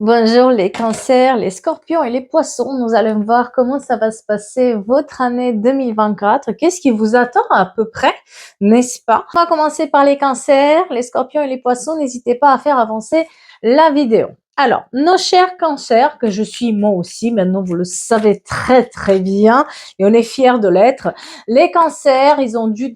Bonjour les cancers, les scorpions et les poissons. Nous allons voir comment ça va se passer votre année 2024. Qu'est-ce qui vous attend à peu près, n'est-ce pas? On va commencer par les cancers, les scorpions et les poissons. N'hésitez pas à faire avancer la vidéo. Alors, nos chers cancers, que je suis moi aussi, maintenant vous le savez très bien, et on est fiers de l'être. Les cancers, ils ont dû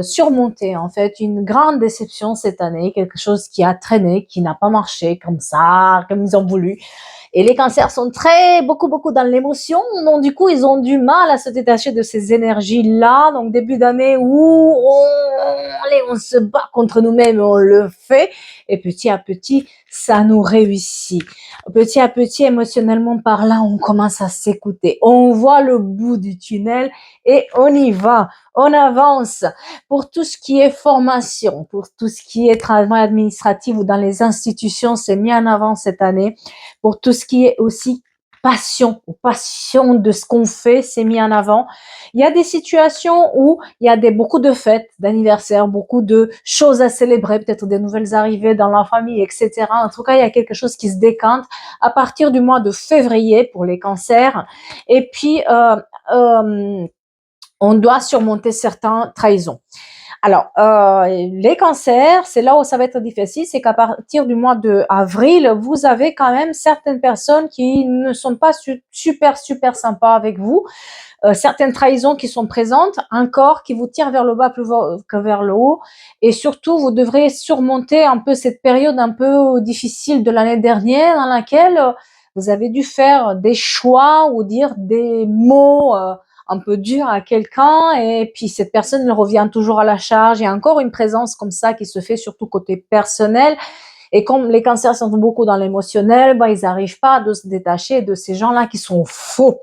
surmonter en fait une grande déception cette année, quelque chose qui a traîné, qui n'a pas marché comme ça, comme ils ont voulu. Et les cancers sont beaucoup dans l'émotion, donc du coup ils ont du mal à se détacher de ces énergies-là. Donc début d'année où on se bat contre nous-mêmes, on le fait, et petit à petit ça nous réussit. Petit à petit, émotionnellement parlant, on commence à s'écouter, on voit le bout du tunnel et on y va, on avance. Pour tout ce qui est formation, pour tout ce qui est travail administratif ou dans les institutions, c'est mis en avant cette année. Pour tout ce qui est aussi passion de ce qu'on fait, c'est mis en avant. Il y a des situations où il y a beaucoup de fêtes, d'anniversaires, beaucoup de choses à célébrer, peut-être des nouvelles arrivées dans la famille, etc. En tout cas, il y a quelque chose qui se décante à partir du mois de février pour les cancers. Et puis, on doit surmonter certaines trahisons. Alors, les cancers, c'est là où ça va être difficile, c'est qu'à partir du mois de avril, vous avez quand même certaines personnes qui ne sont pas super sympas avec vous, certaines trahisons qui sont présentes, un corps qui vous tire vers le bas plus que vers le haut, et surtout, vous devrez surmonter un peu cette période un peu difficile de l'année dernière dans laquelle vous avez dû faire des choix ou dire des mots un peu dur à quelqu'un, et puis cette personne revient toujours à la charge. Il y a encore une présence comme ça qui se fait surtout côté personnel, et comme les cancers sont beaucoup dans l'émotionnel, ils n'arrivent pas à se détacher de ces gens-là qui sont faux.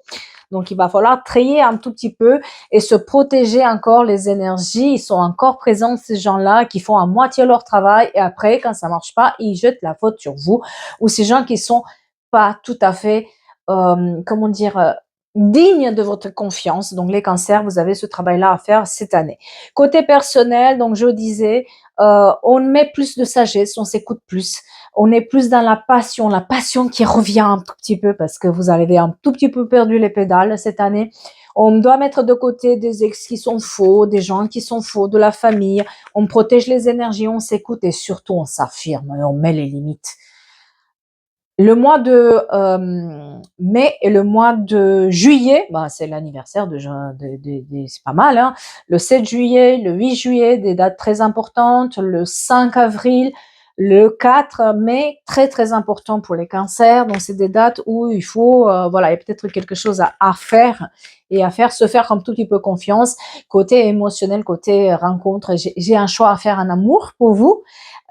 Donc il va falloir trier un tout petit peu et se protéger encore les énergies. Ils sont encore présents, ces gens-là qui font à moitié leur travail, et après quand ça marche pas, ils jettent la faute sur vous, ou ces gens qui sont pas tout à fait comment dire, digne de votre confiance. Donc les cancers, vous avez ce travail-là à faire cette année. Côté personnel, donc je disais, on met plus de sagesse, on s'écoute plus, on est plus dans la passion qui revient un tout petit peu parce que vous avez un tout petit peu perdu les pédales cette année. On doit mettre de côté des ex qui sont faux, des gens qui sont faux, de la famille. On protège les énergies, on s'écoute et surtout on s'affirme et on met les limites. Le mois de mai et le mois de juillet, c'est l'anniversaire c'est pas mal, hein. Le 7 juillet, le 8 juillet, des dates très importantes, le 5 avril, le 4 mai, très important pour les cancers. Donc c'est des dates où il faut, il y a peut-être quelque chose à faire, et à faire, se faire un tout petit peu confiance. Côté émotionnel, côté rencontre, j'ai un choix à faire en amour pour vous.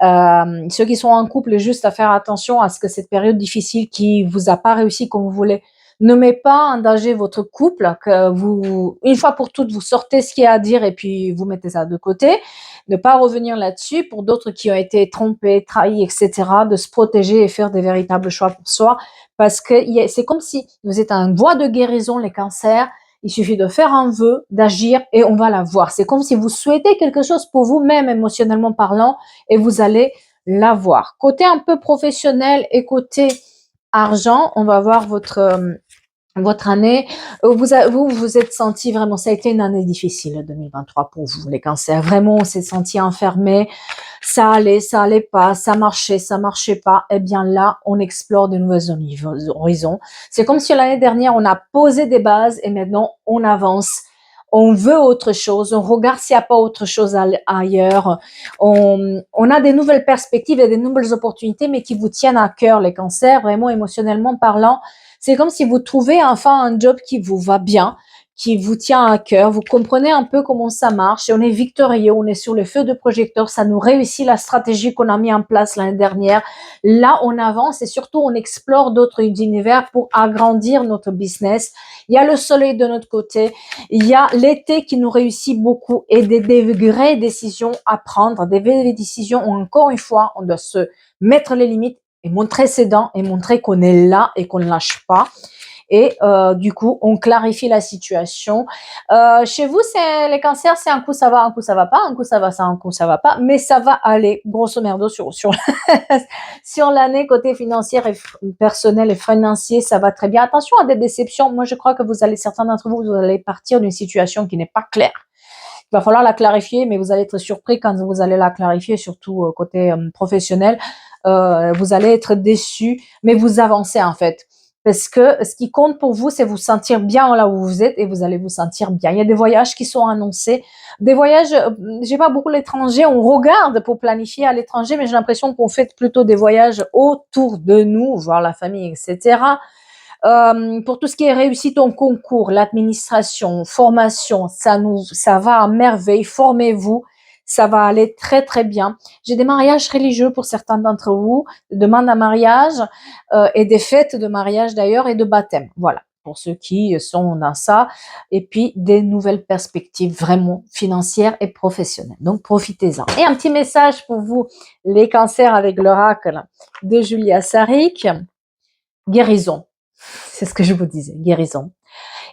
Ceux qui sont en couple, juste à faire attention à ce que cette période difficile qui vous a pas réussi comme vous voulez ne met pas en danger votre couple, que vous, une fois pour toutes, vous sortez ce qu'il y a à dire et puis vous mettez ça de côté. Ne pas revenir là-dessus. Pour d'autres qui ont été trompés, trahis, etc., de se protéger et faire des véritables choix pour soi, parce que c'est comme si vous êtes en voie de guérison, les cancers. Il suffit de faire un vœu, d'agir et on va l'avoir. C'est comme si vous souhaitez quelque chose pour vous-même, émotionnellement parlant, et vous allez l'avoir. Côté un peu professionnel et côté argent, on va voir votre année. Vous êtes senti vraiment, ça a été une année difficile 2023 pour vous, les cancers. Vraiment, on s'est senti enfermé. Ça allait pas, ça marchait pas. Eh bien là, on explore de nouveaux horizons. C'est comme si l'année dernière, on a posé des bases et maintenant, on avance. On veut autre chose, on regarde s'il n'y a pas autre chose ailleurs. On a des nouvelles perspectives et des nouvelles opportunités, mais qui vous tiennent à cœur, les cancers, vraiment émotionnellement parlant. C'est comme si vous trouvez enfin un job qui vous va bien, qui vous tient à cœur. Vous comprenez un peu comment ça marche et on est victorieux, on est sur le feu de projecteur. Ça nous réussit la stratégie qu'on a mis en place l'année dernière. Là, on avance et surtout, on explore d'autres univers pour agrandir notre business. Il y a le soleil de notre côté. Il y a l'été qui nous réussit beaucoup et des vraies décisions à prendre, des vraies décisions où, encore une fois, on doit se mettre les limites et montrer ses dents et montrer qu'on est là et qu'on ne lâche pas. et du coup, on clarifie la situation. Chez vous, c'est les cancers, c'est un coup ça va, un coup ça va pas, un coup ça va, ça, un coup ça va pas, mais ça va aller grosso merdo sur sur l'année côté financier et personnel et financier, ça va très bien. Attention à des déceptions. Moi, je crois que certains d'entre vous, vous allez partir d'une situation qui n'est pas claire. Il va falloir la clarifier, mais vous allez être surpris quand vous allez la clarifier, surtout côté professionnel. Vous allez être déçus, mais vous avancez en fait. Parce que ce qui compte pour vous, c'est vous sentir bien là où vous êtes et vous allez vous sentir bien. Il y a des voyages qui sont annoncés. Des voyages, j'ai pas beaucoup l'étranger, on regarde pour planifier à l'étranger, mais j'ai l'impression qu'on fait plutôt des voyages autour de nous, voir la famille, etc. Pour tout ce qui est réussite en concours, l'administration, formation, ça va à merveille. Formez-vous, ça va aller très très bien. J'ai des mariages religieux pour certains d'entre vous, des demandes à mariage et des fêtes de mariage d'ailleurs et de baptême. Voilà, pour ceux qui sont dans ça. Et puis des nouvelles perspectives vraiment financières et professionnelles. Donc profitez-en. Et un petit message pour vous, les cancers avec l'oracle de Julia Sarik. Guérison. C'est ce que je vous disais, guérison.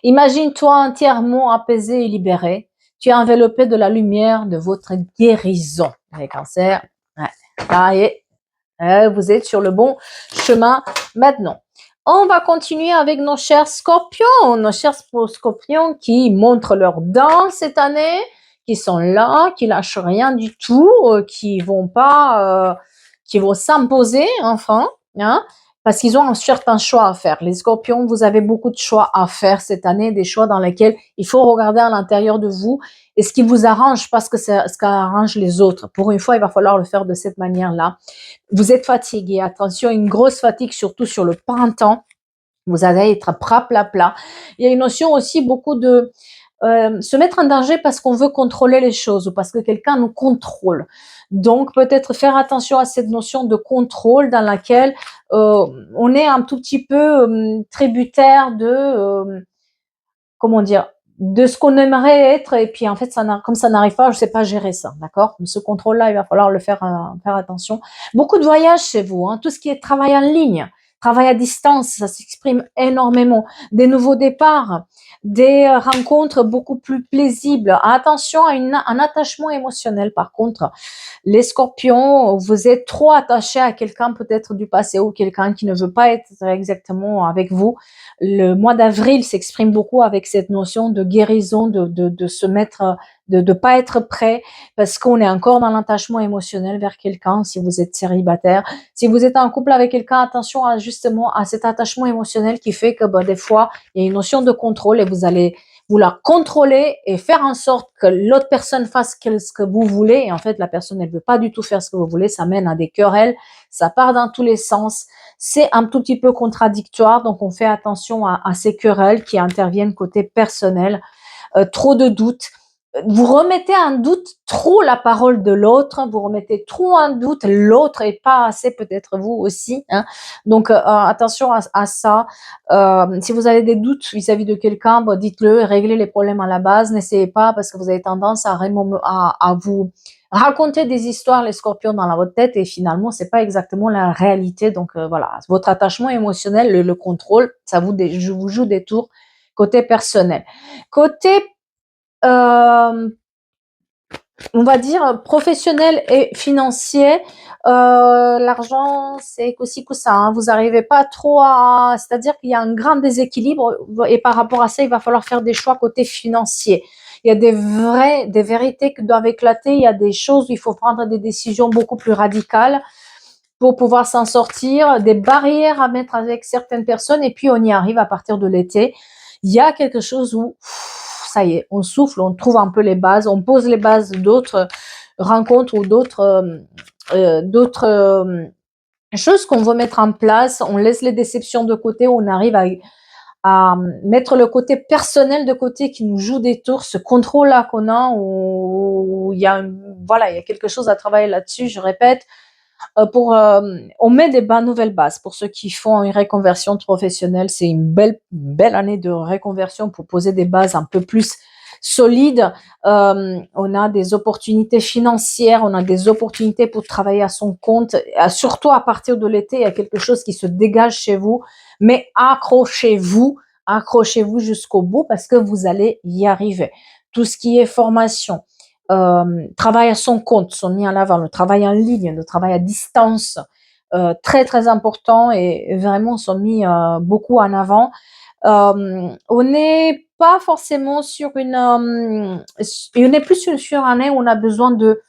Imagine-toi entièrement apaisé et libéré. Tu es enveloppé de la lumière de votre guérison. Les cancers, ouais. Ça y est, vous êtes sur le bon chemin maintenant. On va continuer avec nos chers scorpions, qui montrent leurs dents cette année, qui sont là, qui lâchent rien du tout, qui vont s'imposer enfin, hein, parce qu'ils ont un certain choix à faire. Les scorpions, vous avez beaucoup de choix à faire cette année, des choix dans lesquels il faut regarder à l'intérieur de vous et ce qui vous arrange parce que c'est ce qui arrange les autres. Pour une fois, il va falloir le faire de cette manière-là. Vous êtes fatigué, attention, une grosse fatigue, surtout sur le printemps. Vous allez être plat. Il y a une notion aussi beaucoup de se mettre en danger parce qu'on veut contrôler les choses ou parce que quelqu'un nous contrôle. Donc peut-être faire attention à cette notion de contrôle dans laquelle on est un tout petit peu tributaire de comment dire, de ce qu'on aimerait être et puis en fait comme ça n'arrive pas, je sais pas gérer ça, d'accord? Ce contrôle-là, il va falloir le faire attention. Beaucoup de voyages chez vous, hein, tout ce qui est travail en ligne, travail à distance, ça s'exprime énormément. Des nouveaux départs, des rencontres beaucoup plus paisibles. Attention à un attachement émotionnel par contre. Les scorpions, vous êtes trop attachés à quelqu'un peut-être du passé ou quelqu'un qui ne veut pas être exactement avec vous. Le mois d'avril s'exprime beaucoup avec cette notion de guérison, de se mettre, de pas être prêt parce qu'on est encore dans l'attachement émotionnel vers quelqu'un. Si vous êtes célibataire, si vous êtes en couple avec quelqu'un, attention à justement à cet attachement émotionnel qui fait que des fois il y a une notion de contrôle et vous allez vous la contrôler et faire en sorte que l'autre personne fasse ce que vous voulez. Et en fait, la personne, elle veut pas du tout faire ce que vous voulez. Ça mène à des querelles. Ça part dans tous les sens. C'est un tout petit peu contradictoire. Donc, on fait attention à ces querelles qui interviennent côté personnel. Trop de doutes. Vous remettez en doute trop la parole de l'autre, vous remettez trop en doute l'autre et pas assez peut-être vous aussi, hein. Donc attention à ça. Si vous avez des doutes vis-à-vis de quelqu'un, dites-le, réglez les problèmes à la base. N'essayez pas parce que vous avez tendance à vous raconter des histoires, les scorpions, dans votre tête et finalement c'est pas exactement la réalité. Donc voilà, votre attachement émotionnel, le contrôle, ça vous joue des tours côté personnel. Côté on va dire professionnel et financier, l'argent c'est qu'aussi que ça, hein. Vous arrivez pas trop c'est-à-dire qu'il y a un grand déséquilibre et par rapport à ça, il va falloir faire des choix côté financier. Il y a des vérités qui doivent éclater, il y a des choses où il faut prendre des décisions beaucoup plus radicales pour pouvoir s'en sortir, des barrières à mettre avec certaines personnes et puis on y arrive à partir de l'été. Il y a quelque chose où ça y est, on souffle, on trouve un peu les bases, on pose les bases d'autres rencontres ou d'autres choses qu'on veut mettre en place, on laisse les déceptions de côté, on arrive à mettre le côté personnel de côté qui nous joue des tours, ce contrôle-là qu'on a, où il y a, voilà, il y a quelque chose à travailler là-dessus, je répète, on met des nouvelles bases. Pour ceux qui font une reconversion professionnelle, c'est une belle année de reconversion pour poser des bases un peu plus solide. On a des opportunités financières, on a des opportunités pour travailler à son compte. Surtout à partir de l'été, il y a quelque chose qui se dégage chez vous. Mais accrochez-vous jusqu'au bout parce que vous allez y arriver. Tout ce qui est formation, travail à son compte sont mis en avant, le travail en ligne, le travail à distance, très très important et vraiment sont mis beaucoup en avant. On n'est pas forcément sur on est plus sur une année où on a besoin de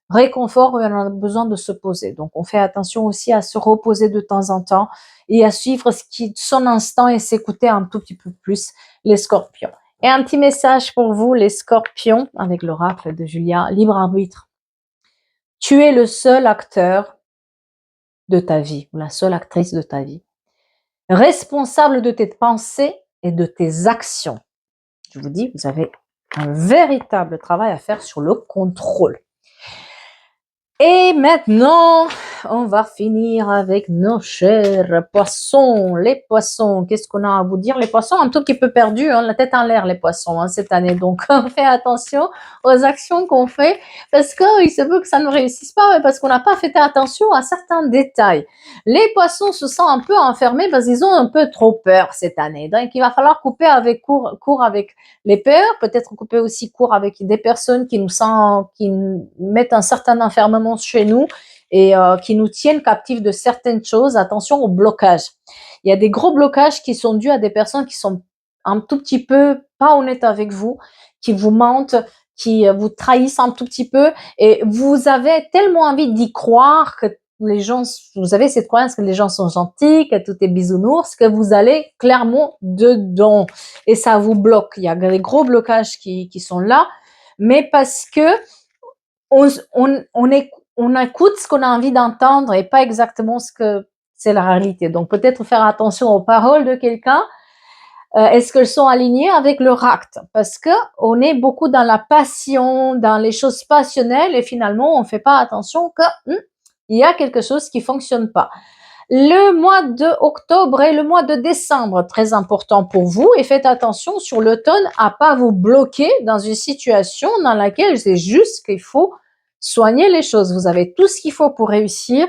réconfort et on a besoin de se poser. Donc, on fait attention aussi à se reposer de temps en temps et à suivre son instant et s'écouter un tout petit peu plus les scorpions. Et un petit message pour vous, les scorpions, avec l'oracle de Julia, libre arbitre. Tu es le seul acteur de ta vie, ou la seule actrice de ta vie, responsable de tes pensées et de tes actions. Je vous dis, vous avez un véritable travail à faire sur le contrôle. Et maintenant, on va finir avec nos chers poissons. Les poissons, qu'est-ce qu'on a à vous dire? Les poissons, un tout petit peu perdus, la tête en l'air, les poissons, cette année. Donc, on fait attention aux actions qu'on fait parce qu'il se peut que ça ne réussisse pas, mais parce qu'on n'a pas fait attention à certains détails. Les poissons se sentent un peu enfermés parce qu'ils ont un peu trop peur cette année. Donc, il va falloir couper avec court avec les peurs, peut-être couper aussi court avec des personnes qui mettent un certain enfermement chez nous et qui nous tiennent captifs de certaines choses. Attention au blocage. Il y a des gros blocages qui sont dus à des personnes qui sont un tout petit peu pas honnêtes avec vous, qui vous mentent, qui vous trahissent un tout petit peu et vous avez tellement envie d'y croire que les gens, vous avez cette croyance que les gens sont gentils, que tout est bisounours, que vous allez clairement dedans et ça vous bloque. Il y a des gros blocages qui sont là, mais parce que on écoute ce qu'on a envie d'entendre et pas exactement ce que c'est la réalité. Donc peut-être faire attention aux paroles de quelqu'un. Est-ce qu'elles sont alignées avec leur acte? Parce que on est beaucoup dans la passion, dans les choses passionnelles et finalement on fait pas attention que il y a quelque chose qui fonctionne pas. Le mois de octobre et le mois de décembre, très important pour vous et faites attention sur l'automne à pas vous bloquer dans une situation dans laquelle c'est juste qu'il faut soigner les choses. Vous avez tout ce qu'il faut pour réussir,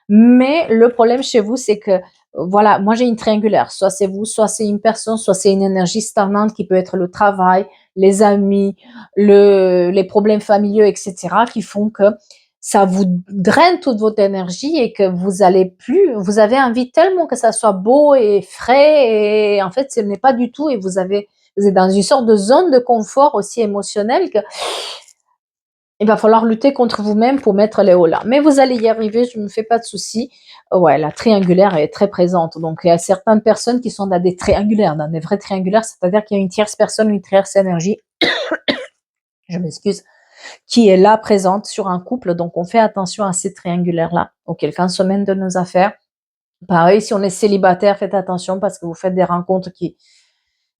mais le problème chez vous, c'est que voilà, moi j'ai une triangulaire. Soit c'est vous, soit c'est une personne, soit c'est une énergie stagnante qui peut être le travail, les amis, les problèmes familiaux, etc., qui font que ça vous draine toute votre énergie et que vous avez envie tellement que ça soit beau et frais et en fait, ce n'est pas du tout et vous êtes dans une sorte de zone de confort aussi émotionnel que il va falloir lutter contre vous-même pour mettre les hauts là. Mais vous allez y arriver, je ne me fais pas de soucis. Ouais, la triangulaire est très présente. Donc, il y a certaines personnes qui sont dans des triangulaires, dans des vrais triangulaires, c'est-à-dire qu'il y a une tierce personne, une tierce énergie, je m'excuse, qui est là présente sur un couple. Donc, on fait attention à ces triangulaires-là, auquel cas se mène de nos affaires. Pareil, si on est célibataire, faites attention parce que vous faites des rencontres qui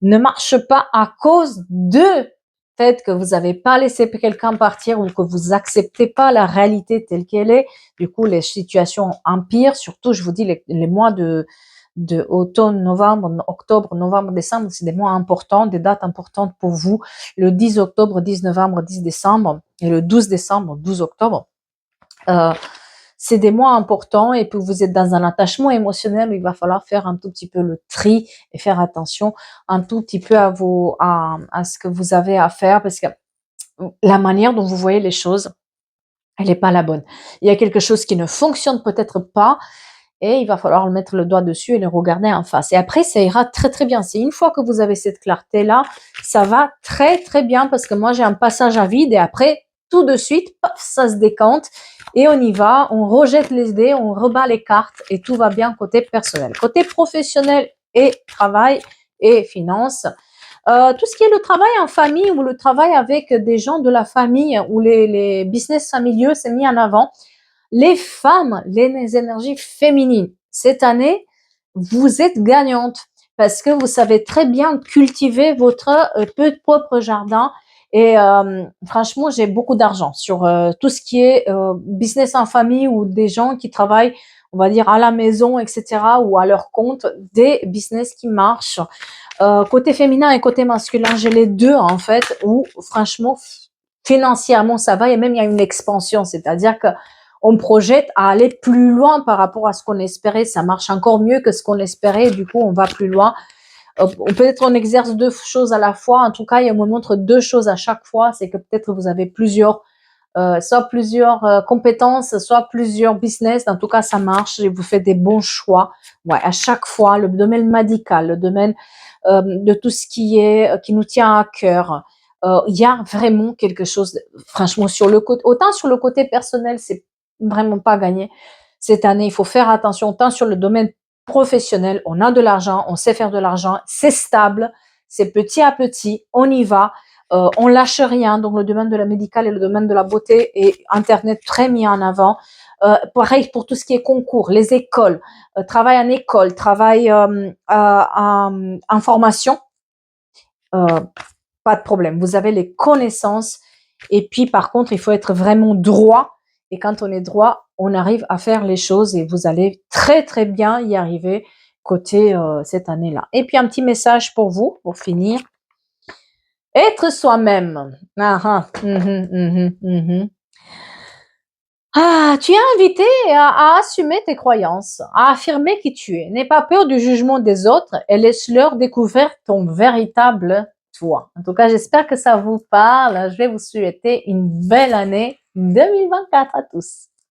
ne marchent pas à cause de fait que vous n'avez pas laissé quelqu'un partir ou que vous acceptez pas la réalité telle qu'elle est. Du coup, les situations empirent. Surtout, je vous dis, les mois de automne, novembre, octobre, novembre, décembre, c'est des mois importants, des dates importantes pour vous. Le 10 octobre, 10 novembre, 10 décembre et le 12 décembre, 12 octobre. C'est des mois importants et puis vous êtes dans un attachement émotionnel où il va falloir faire un tout petit peu le tri et faire attention un tout petit peu à ce que vous avez à faire parce que la manière dont vous voyez les choses, elle n'est pas la bonne. Il y a quelque chose qui ne fonctionne peut-être pas et il va falloir mettre le doigt dessus et le regarder en face. Et après, ça ira très très bien. C'est une fois que vous avez cette clarté-là, ça va très très bien parce que moi j'ai un passage à vide et après, tout de suite, paf, ça se décante et on y va, on rejette les idées, on rebat les cartes et tout va bien côté personnel. Côté professionnel et travail et finances, tout ce qui est le travail en famille ou le travail avec des gens de la famille ou les business familiaux, c'est mis en avant. Les femmes, les énergies féminines, cette année, vous êtes gagnantes parce que vous savez très bien cultiver votre propre jardin. Et franchement, j'ai beaucoup d'argent sur tout ce qui est business en famille ou des gens qui travaillent on va dire, à la maison, etc., ou à leur compte, des business qui marchent. Côté féminin et côté masculin, j'ai les deux, en fait, où, franchement, financièrement, ça va, et même il y a une expansion, c'est-à-dire que on projette à aller plus loin par rapport à ce qu'on espérait. Ça marche encore mieux que ce qu'on espérait, et du coup, on va plus loin. Peut-être on exerce deux choses à la fois. En tout cas, il me montre deux choses à chaque fois. C'est que peut-être vous avez plusieurs, soit plusieurs compétences, soit plusieurs business. En tout cas, ça marche et vous faites des bons choix. Ouais, à chaque fois, le domaine médical, le domaine de tout ce qui est qui nous tient à cœur. Il y a vraiment quelque chose, franchement, sur le côté, autant sur le côté personnel, c'est vraiment pas gagné. Cette année, il faut faire attention, tant sur le domaine professionnel, on a de l'argent, on sait faire de l'argent, c'est stable, c'est petit à petit, on y va, on lâche rien. Donc le domaine de la médicale et le domaine de la beauté et Internet très mis en avant. Pareil pour tout ce qui est concours, les écoles, travail en école, travail en formation, euh, pas de problème. Vous avez les connaissances. Et puis, par contre, il faut être vraiment droit. Et quand on est droit, on arrive à faire les choses et vous allez très, très bien y arriver côté cette année-là. Et puis, un petit message pour vous, pour finir. Être soi-même. Ah, ah, Ah, tu es invité à assumer tes croyances, à affirmer qui tu es. N'aie pas peur du jugement des autres et laisse-leur découvrir ton véritable toi. En tout cas, j'espère que ça vous parle. Je vais vous souhaiter une belle année 2024 à tous.